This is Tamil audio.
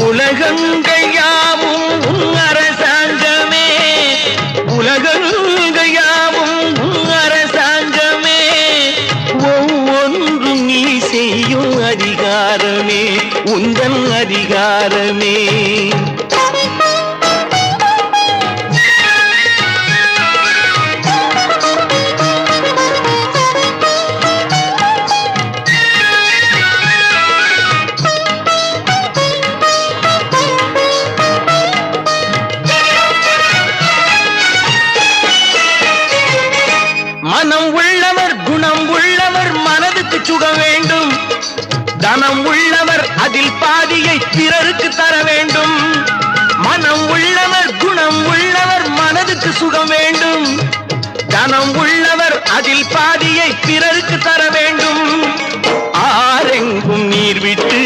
உலகங்கள் யாவும் உன் அரசாங்கமே, உலகங்கள் யாவும் உன் அரசாங்கமே, ஒவ்வொன்றும் நீ செய்யும் அதிகாரமே உந்தன் அதிகாரமே. மனம் உள்ளவர் குணம் உள்ளவர் மனதுக்கு சுகம் வேண்டும், தனம் உள்ளவர் அதில் பாதியை பிறருக்கு தர வேண்டும். மனம் உள்ளவர் குணம் உள்ளவர் மனதுக்கு சுகம் வேண்டும், தனம் உள்ளவர் அதில் பாதியை பிறருக்கு தர வேண்டும். ஆரெங்கும் நீர் விட்டு